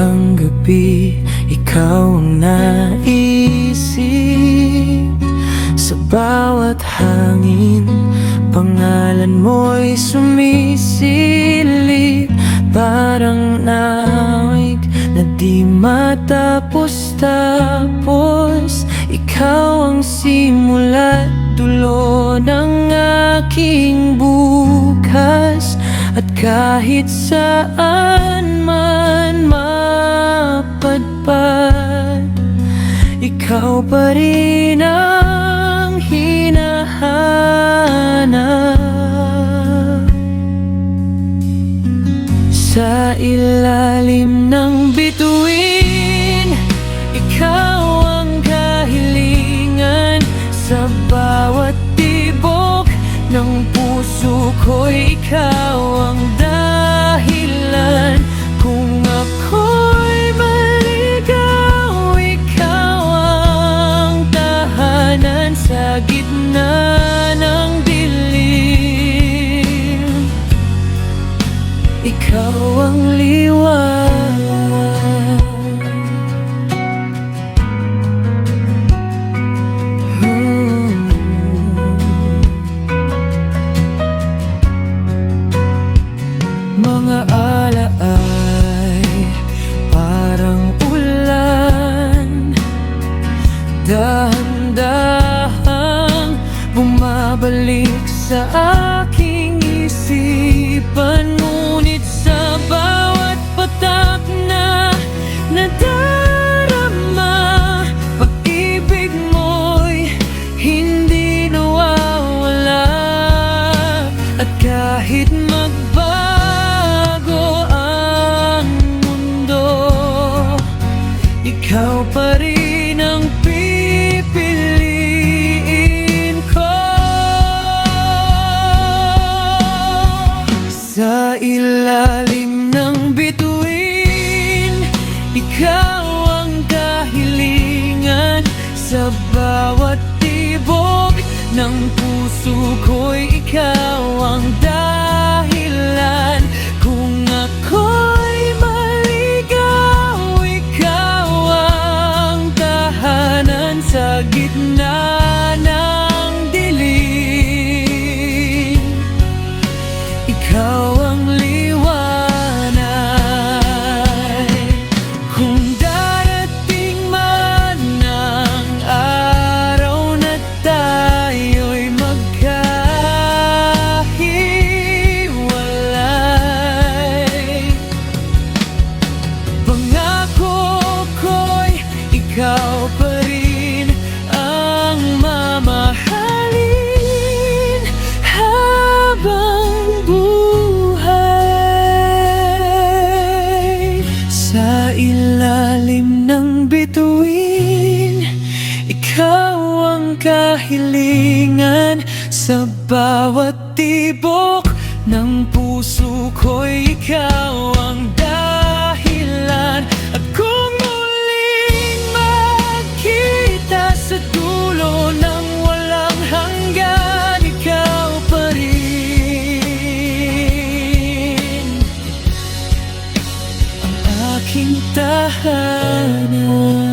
hanggang gabi, ikaw ang naisip. Sa bawat hangin, pangalan mo'y sumisilip. Parang naawig na di matapos-tapos. Ikaw ang simula't dulo ng aking bukas. At kahit saan man mapadpad, ikaw pa rin ang hinahanap. Sa ilalim ng bituin, ikaw ang kahilingan. Sa bawat tibok ng puso ko'y ikaw ang dahilan. Kung ako'y maligaw, ikaw ang tahanan sa gitna ng dilim. Ikaw ang liwanag. Mga alaay parang ulan, dahan-dahang bumabalik sa aking isipan. Ngunit sa bawat patak na nadarama, pag-ibig mo'y hindi nawawala. At kahit magbago ang mundo, ikaw pa rin ang pipiliin ko. Sa ilalim ng bituin, ikaw ang kahilingan. Sa bawat tibok ng puso ko'y ikaw ang dahilan. Kung ako'y maligaw, ikaw ang tahanan sa gitna ng dilim. Ikaw ang liwanag. Kung darating man ang araw na tayo'y magkahiwalay, pangako ko'y ikaw pa rin ang mamahalin habang buhay. Sa ilalim ng bituin, ikaw ang kahilingan. Sa bawat tibok ng puso ko'y ikaw ang dahilan. At kung muling magkita sa dulo ng walang hanggan, ikaw pa rin ang aking tahanan.